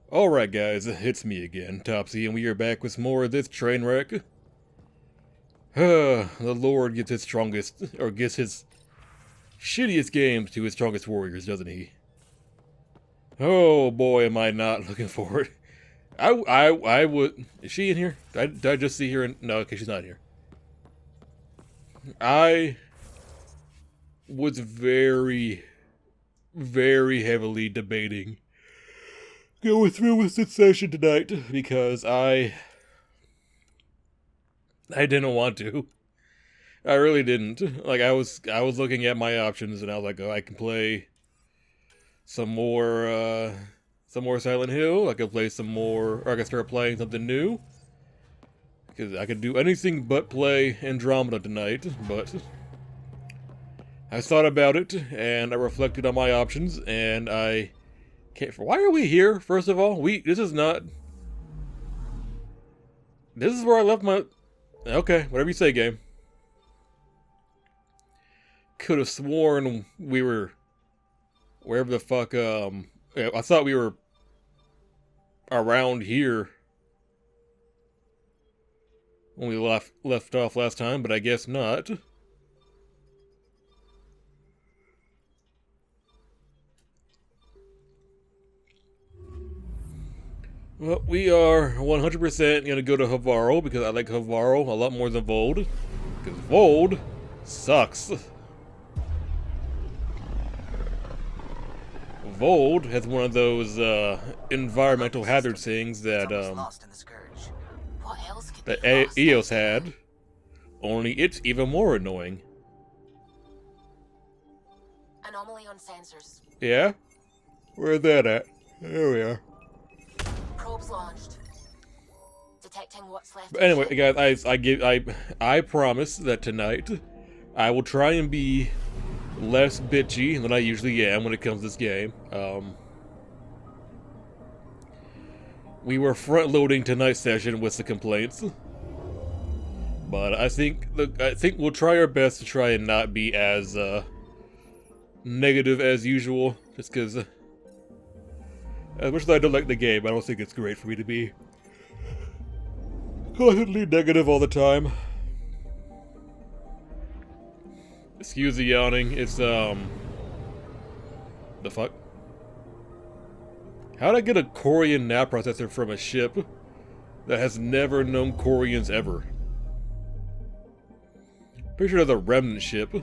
Alright guys, it's me again, Topsy, and we are back with more of this train wreck. The Lord gets his strongest, or gets his shittiest games to his strongest warriors, doesn't he? Oh boy, am I not looking forward. I would... Is she in here? Did I just see her in... No, okay, she's not here. I was very, very heavily debating going through with this session tonight because I didn't want to. I really didn't. Like I was looking at my options and I was like, oh, I can play some more Silent Hill. I could play some more, or I could start playing something new. Because I could do anything but play Andromeda tonight, but I thought about it and I reflected on my options and I can't. Why are we here? First of all, this is not. This is where I left my. Okay, whatever you say, game. Could have sworn we were wherever the fuck. Yeah, I thought we were around here when we left off last time, but I guess not. Well, we are 100% gonna go to Homeworld because I like Homeworld a lot more than Vold. Because Vold sucks. Vold has one of those environmental hazard things that EOS had. Only it's even more annoying. Anomaly on sensors. Yeah? Where's that at? There we are. Probes launched. Detecting what's left. But anyway, guys, I promise that tonight I will try and be less bitchy than I usually am when it comes to this game. We were front-loading tonight's session with the complaints, but I think we'll try our best to try and not be as negative as usual. Just because, as much as I don't like the game, I don't think it's great for me to be constantly negative all the time. Excuse the yawning. It's the fuck? How'd I get a Corian nav processor from a ship that has never known Corians ever? Pretty sure that's a remnant ship.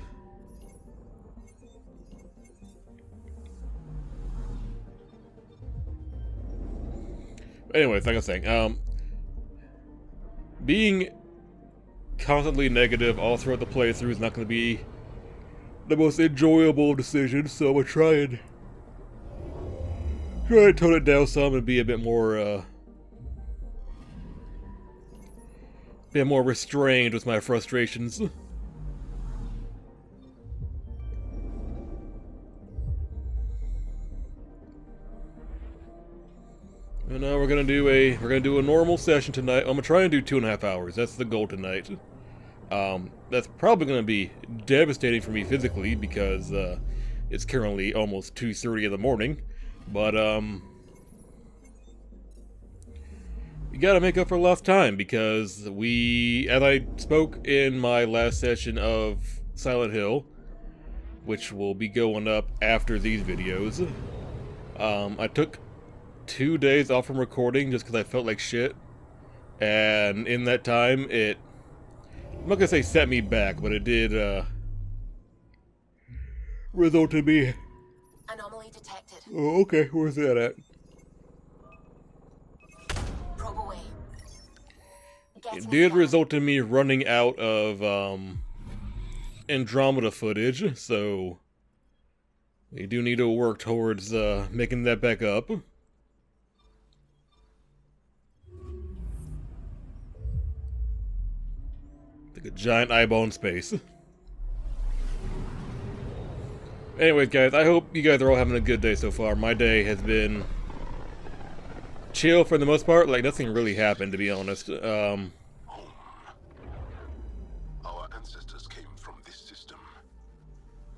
Anyways, like I was saying, being constantly negative all throughout the playthrough is not going to be the most enjoyable decision, so I'm gonna try and tone it down some and be a bit more restrained with my frustrations. And now we're gonna do a normal session tonight. I'm gonna try and do 2.5 hours. That's the goal tonight. That's probably gonna be devastating for me physically because it's currently almost 2:30 in the morning. But we gotta make up for lost time because as I spoke in my last session of Silent Hill, which will be going up after these videos, I took 2 days off from recording just because I felt like shit, and in that time I'm not gonna say set me back, but it did result in me. Anomaly detected. Oh, okay, where's that at? Probe away. It did result in me running out of Andromeda footage, so we do need to work towards making that back up. Like a giant eyeball in space. Anyways, guys, I hope you guys are all having a good day so far. My day has been chill for the most part. Like, nothing really happened, to be honest. Our ancestors came from this system.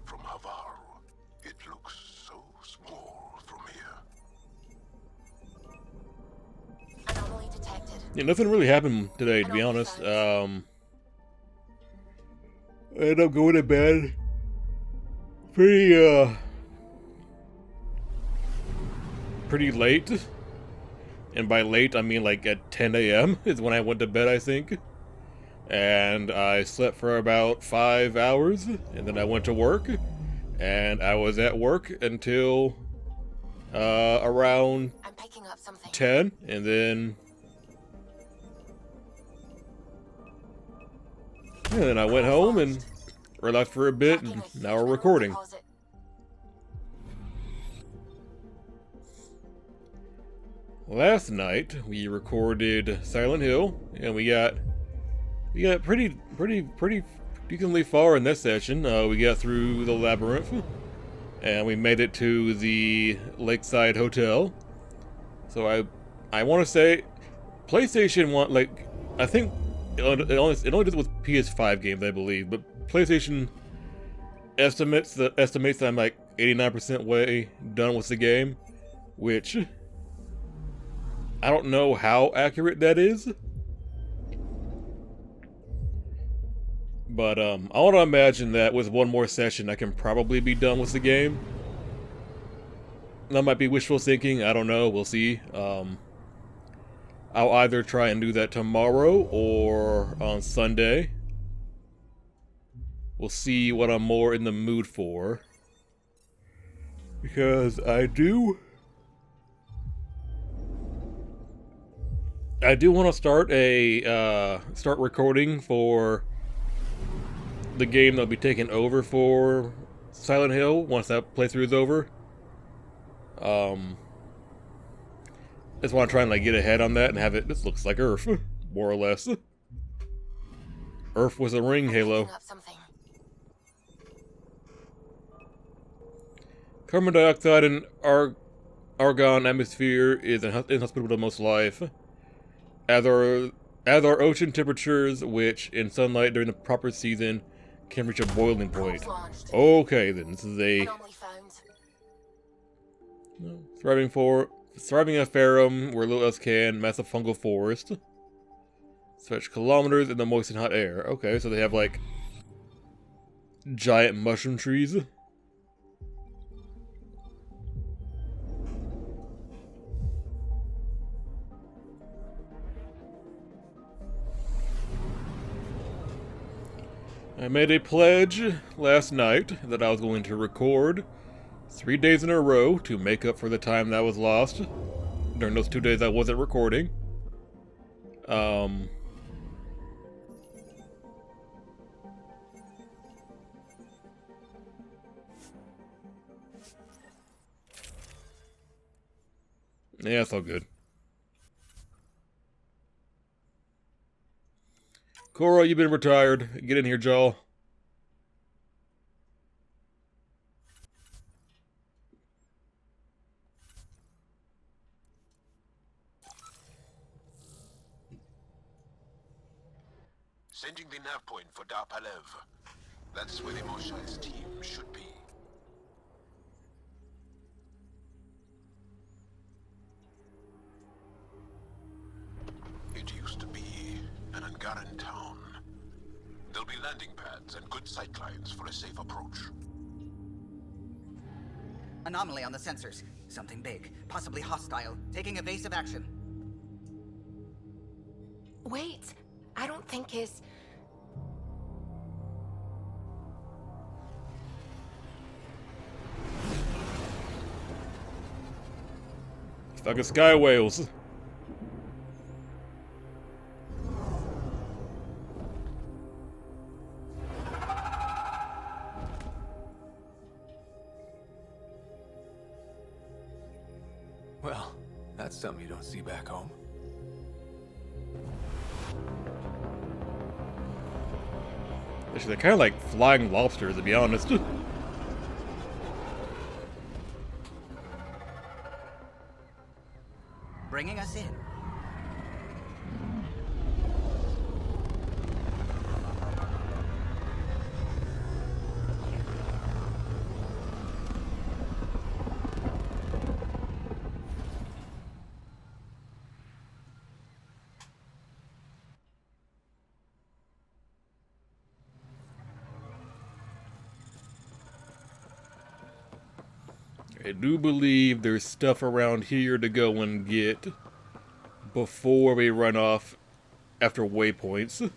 From Havar. It looks so small from here. Yeah, nothing really happened today, to be honest. I ended up going to bed pretty late. And by late, I mean like at 10 a.m. is when I went to bed, I think. And I slept for about 5 hours, and then I went to work. And I was at work until around I'm picking up something. 10, and then I went home and relaxed for a bit, and Tracking a now huge we're mineral recording. deposit. Last night we recorded Silent Hill, and we got pretty decently far in this session. We got through the labyrinth, and we made it to the Lakeside Hotel. So I want to say, PlayStation want like I think it only does it with PS5 games, I believe, but PlayStation estimates that I'm like 89% way done with the game, which I don't know how accurate that is. But I want to imagine that with one more session, I can probably be done with the game. That might be wishful thinking. I don't know. We'll see. I'll either try and do that tomorrow or on Sunday. We'll see what I'm more in the mood for. Because I do want to start recording for the game that'll be taken over for Silent Hill once that playthrough is over. Just want to try and like get ahead on that and have it. This looks like Earth, more or less. Earth was a ring halo. Picking up something. Carbon dioxide and argon atmosphere is inhospitable to most life. As are ocean temperatures, which in sunlight during the proper season can reach a boiling point. Probes launched. Okay, then this is a Anomaly found. thriving epherum where little else can, massive fungal forest. Stretch kilometers in the moist and hot air. Okay, so they have like giant mushroom trees. I made a pledge last night that I was going to record 3 days in a row to make up for the time that was lost during those 2 days I wasn't recording. Yeah, it's all good. Cora, you've been retired. Get in here, Joel. Sending the nav point for Darpalev. That's where the Moshai's team should be. It used to be an Angaran town. There'll be landing pads and good sightlines for a safe approach. Anomaly on the sensors. Something big, possibly hostile, taking evasive action. Wait, I don't think his... Stuck at sky whales. Well, that's something you don't see back home. Actually, they're kind of like flying lobsters, to be honest. Bringing us in. I do believe there's stuff around here to go and get before we run off after waypoints.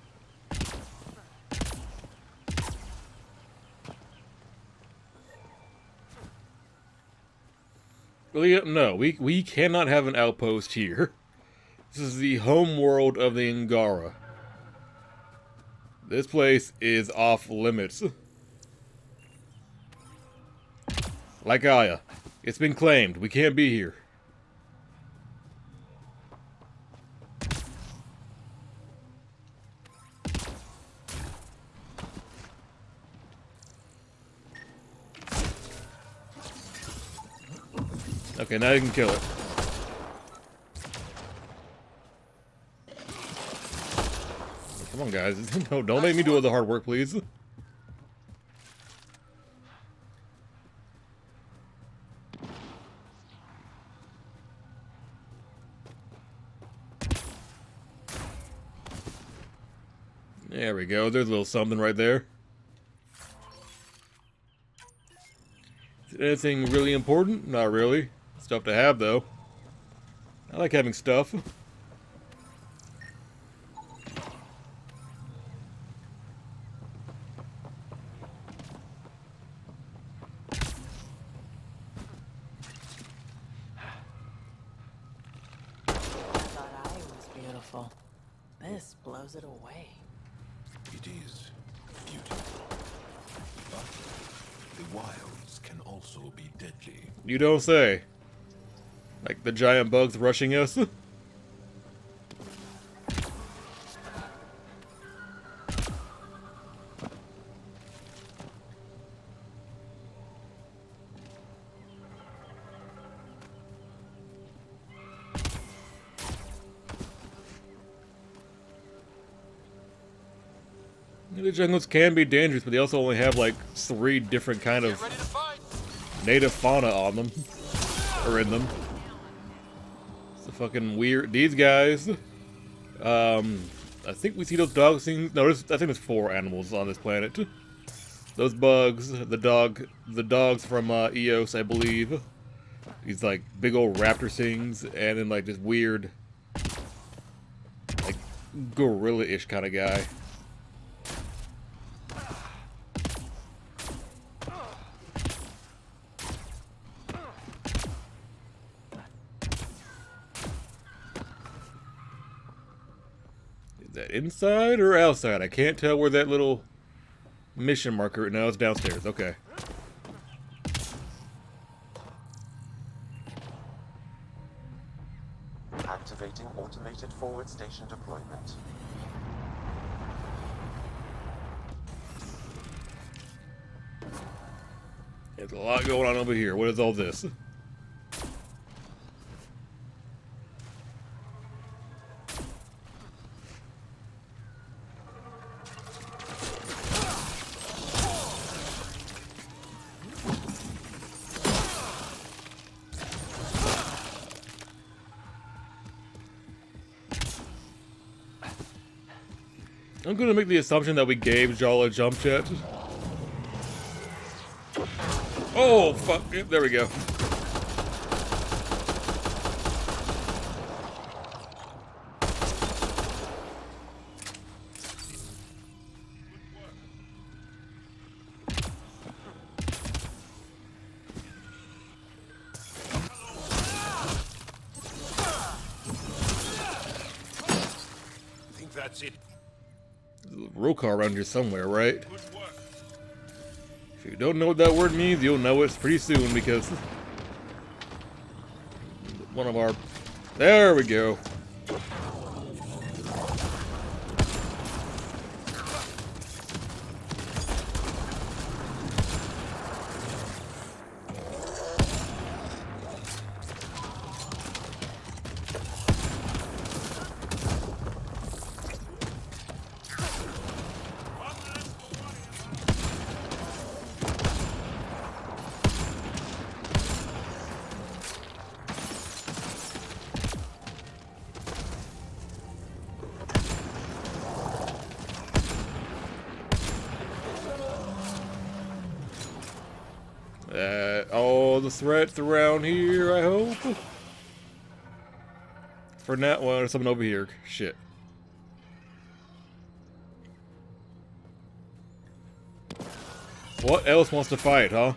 Really, no, we cannot have an outpost here. This is the homeworld of the Angara. This place is off limits. Like Aya, it's been claimed. We can't be here. Okay, now you can kill it. Come on, guys. No, don't make me do all the hard work, please. There we go. There's a little something right there. Is it anything really important? Not really. Stuff to have, though. I like having stuff. Thought I was beautiful. This blows it away. It is beautiful. But the wilds can also be deadly. You don't say. Like the giant bugs rushing us. The jungles can be dangerous, but they also only have like 3 different kind of native fauna on them. Or in them. It's a fucking weird. These guys. I think we see those dog things. No, I think there's 4 animals on this planet. Those bugs, the dogs from Eos, I believe. These like big old raptor things, and then like this weird, like gorilla-ish kind of guy. Is that inside or outside? I can't tell where that little mission marker right now. It's downstairs. Okay. Activating automated forward station deployment. There's a lot going on over here. What is all this? I'm gonna make the assumption that we gave Jal a jump jet. Oh, fuck. Yep, there we go. I think that's it. There's a roll call around here somewhere, right? If you don't know what that word means, you'll know it pretty soon because one of our... There we go. the threats around here, I hope. For now, well, there's something over here. Shit. What else wants to fight, huh?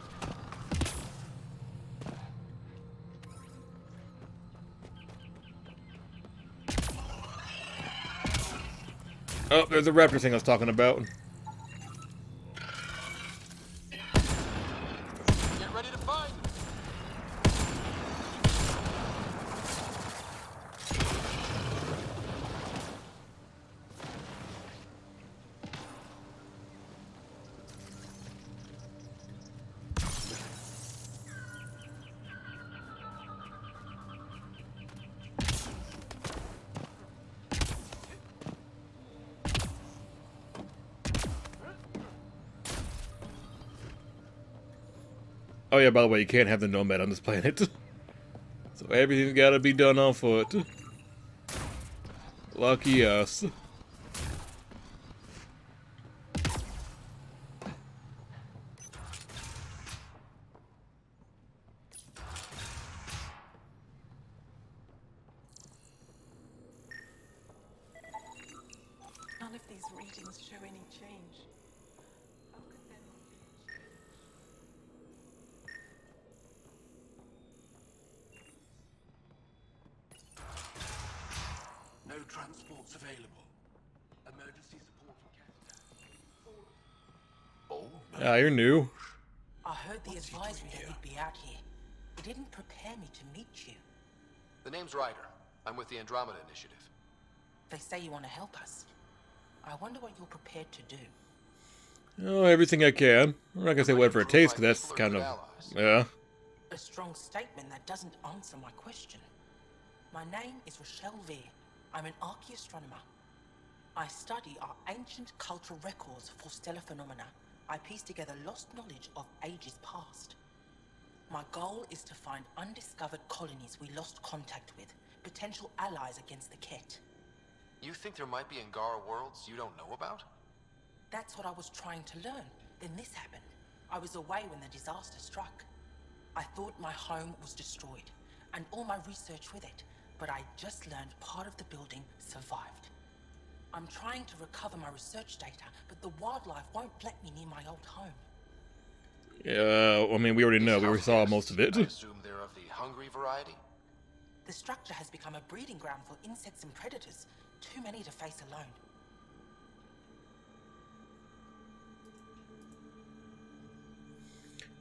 Oh, there's the raptor thing I was talking about. Get ready to fight! Oh yeah, by the way, you can't have the nomad on this planet. So everything's gotta be done on foot. Lucky us. None of these readings show any change. How could there not be? No transports available. Emergency support requested. Ah, you're new. I heard the advisory that you'd be out here. It didn't prepare me to meet you. The name's Ryder. I'm with the Andromeda Initiative. They say you want to help us. I wonder what you're prepared to do. Oh, everything I can. I'm not gonna say whatever it takes, because that's kind of... Yeah. A strong statement that doesn't answer my question. My name is Rochelle Veer. I'm an archaeoastronomer. I study our ancient cultural records for stellar phenomena. I piece together lost knowledge of ages past. My goal is to find undiscovered colonies we lost contact with, potential allies against the Ket. You think there might be Angara worlds you don't know about? That's what I was trying to learn. Then this happened. I was away when the disaster struck. I thought my home was destroyed, and all my research with it, but I just learned part of the building survived. I'm trying to recover my research data, but the wildlife won't let me near my old home. Yeah, I mean, we already know. We already saw most of it. I assume they're of the hungry variety? The structure has become a breeding ground for insects and predators, too many to face alone.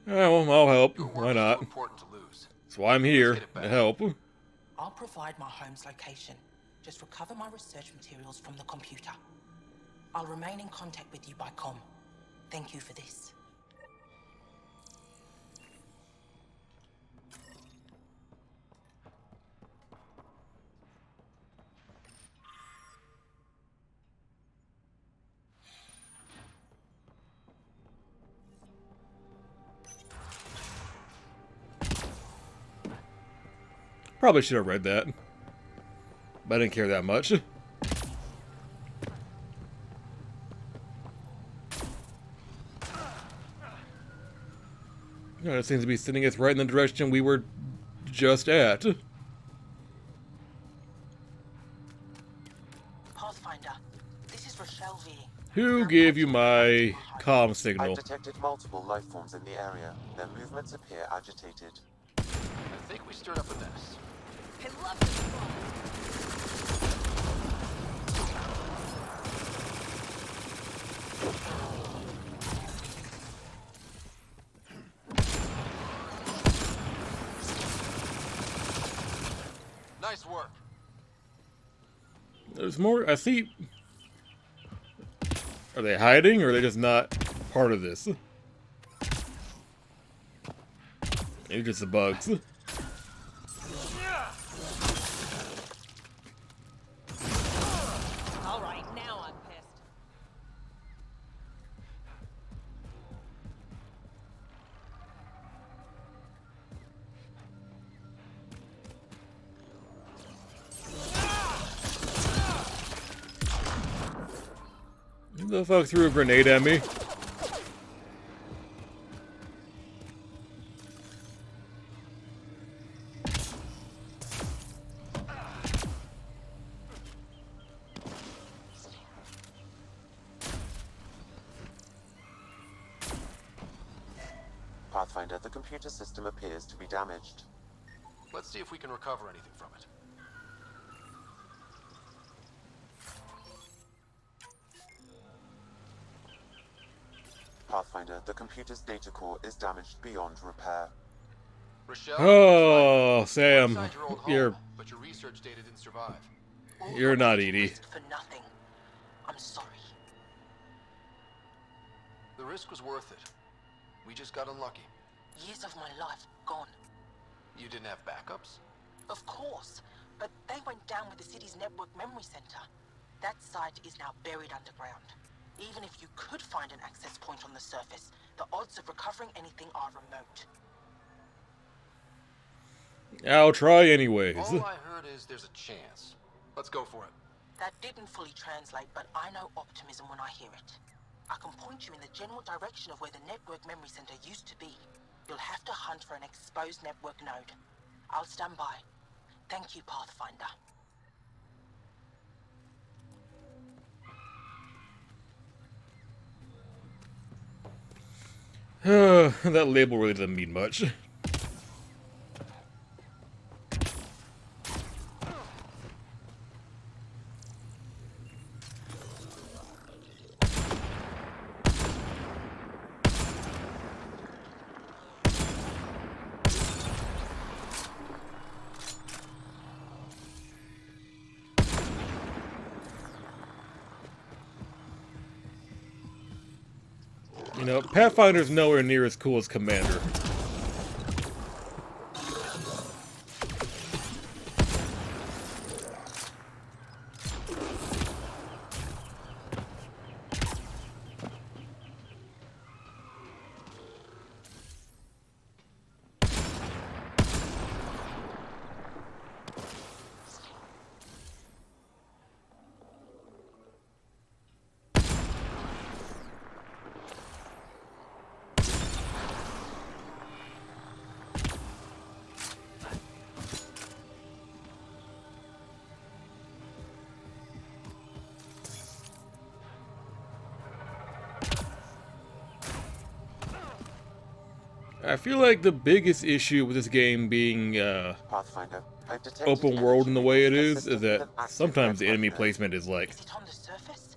Oh, well, I'll help. Your work Why is not? too important to lose. That's why I'm here, Let's get it to back. help. I'll provide my home's location. Just recover my research materials from the computer. I'll remain in contact with you by comm. Thank you for this. Probably should have read that. But I didn't care that much. No, it seems to be sending us right in the direction we were just at. Pathfinder, this is Rochelle Veer. Who gave you my comm I've signal? detected multiple life forms in the area. Their movements appear agitated. I think we stirred up a mess. I love this. Nice work. There's more. I see. Are they hiding, or are they just not part of this? Maybe just the bugs. All right, now I'm pissed. Who the fuck threw a grenade at me? Pathfinder, the computer system appears to be damaged. Let's see if we can recover anything from it. Pathfinder, the computer's data core is damaged beyond repair. Rochelle? Oh, Sam, Inside your old home, you're but your research data didn't survive. All You're the not energy Edie. risked for nothing. I'm sorry. The risk was worth it. We just got unlucky. Years of my life gone. You didn't have backups? Of course, but they went down with the city's network memory center. That site is now buried underground. Even if you could find an access point on the surface, the odds of recovering anything are remote. I'll try anyways. All I heard is there's a chance. Let's go for it. That didn't fully translate, but I know optimism when I hear it. I can point you in the general direction of where the network memory center used to be. You'll have to hunt for an exposed network node. I'll stand by. Thank you, Pathfinder. That label really doesn't mean much. You know, Pathfinder's nowhere near as cool as Commander. I feel like the biggest issue with this game being Pathfinder, I've detected open world in the way it is consistent that with active sometimes the enemy network placement is like Is it on the surface?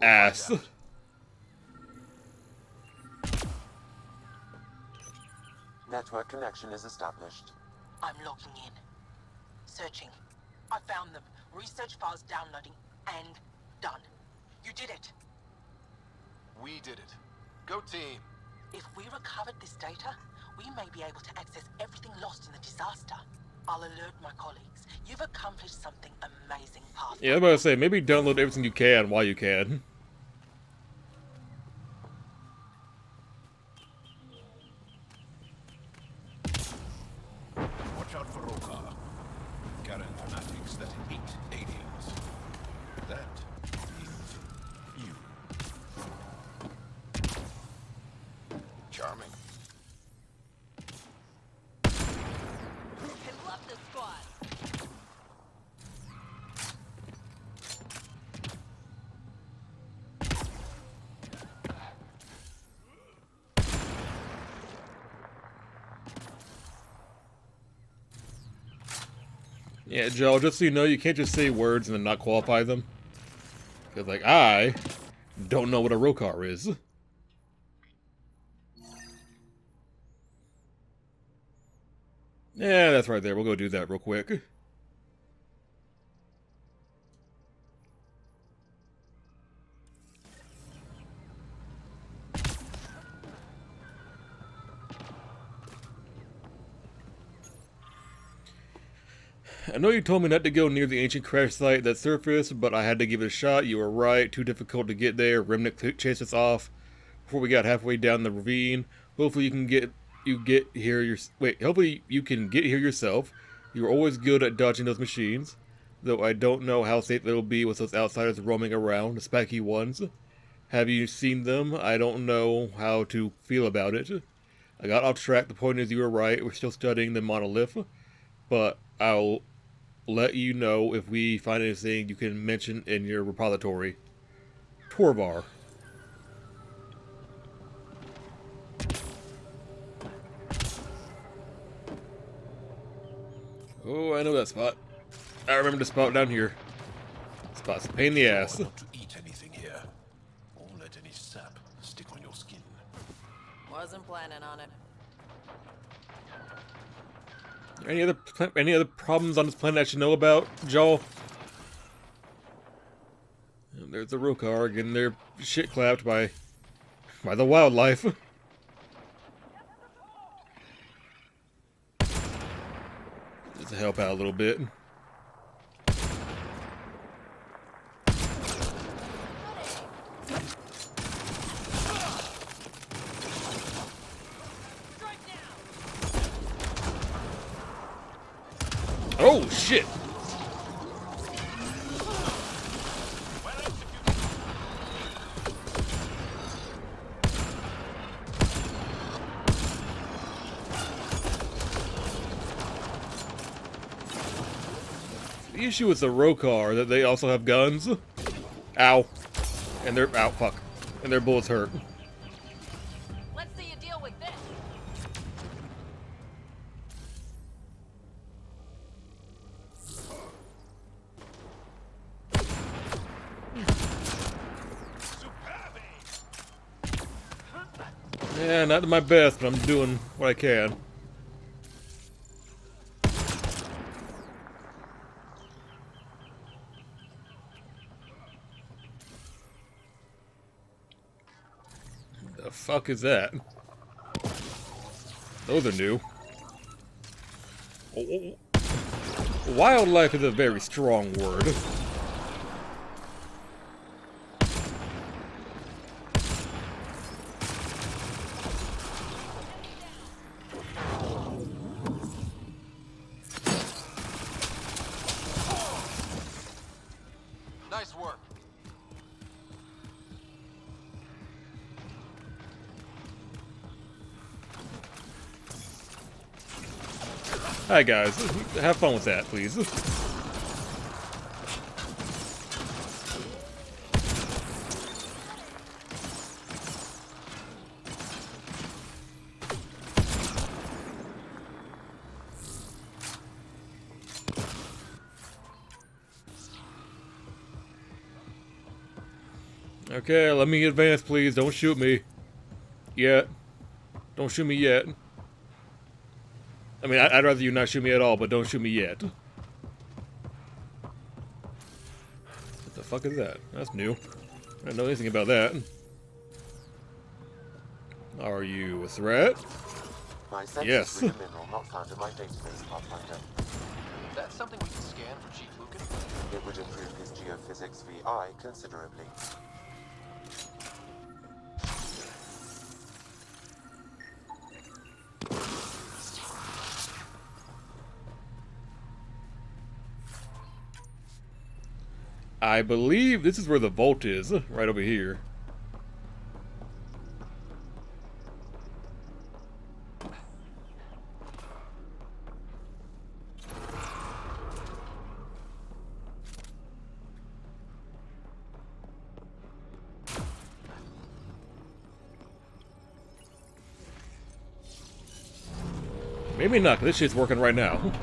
ass. Find out. Network connection is established. I'm logging in. Searching. I found them. Research files downloading and done. You did it. We did it. Go team. If we recovered this data, we may be able to access everything lost in the disaster. I'll alert my colleagues. You've accomplished something amazing, Pathfinder. Yeah, I was about to say, maybe download everything you can while you can. Watch out for Roka. Karen fanatics that hate aliens. That is you. Charming. I love this squad. Yeah, Joe, just so you know, you can't just say words and then not qualify them. Because, like, I don't know what a Rokar is. Yeah, that's right there. We'll go do that real quick. I know you told me not to go near the ancient crash site that surfaced, but I had to give it a shot. You were right. Too difficult to get there. Remnant chased us off before we got halfway down the ravine. Hopefully you can get here. Hopefully you can get here yourself. You were always good at dodging those machines, though I don't know how safe they'll be with those outsiders roaming around, the spiky ones. Have you seen them? I don't know how to feel about it. I got off track. The point is, you were right. We're still studying the monolith, but I'll let you know if we find anything you can mention in your repository. Torvar. Oh, I know that spot. I remember the spot down here. Spot's a pain in the ass. Try not to eat anything here, or let any sap stick on your skin. Wasn't planning on it. Any other problems on this planet I should know about, Joel? And there's the Rokar getting their shit clapped by the wildlife. Just to help out a little bit. Oh shit! The issue with the Rokar that they also have guns. Ow. And they're ow fuck. And their bullets hurt. Let's see you deal with this. Yeah, not my best, but I'm doing what I can. The fuck is that? Those are new. Oh, wildlife is a very strong word. Nice work. Hi guys, have fun with that, please. Okay, let me advance, please. Don't shoot me. Yet. Don't shoot me yet. I mean, I'd rather you not shoot me at all, but don't shoot me yet. What the fuck is that? That's new. I don't know anything about that. Are you a threat? My sensors Yes. read a mineral not found in my database, Pathfinder. That's something we can scan for Chief Lucan. It would improve his geophysics VI considerably. I believe this is where the vault is, right over here. Maybe not, 'cause this shit's working right now.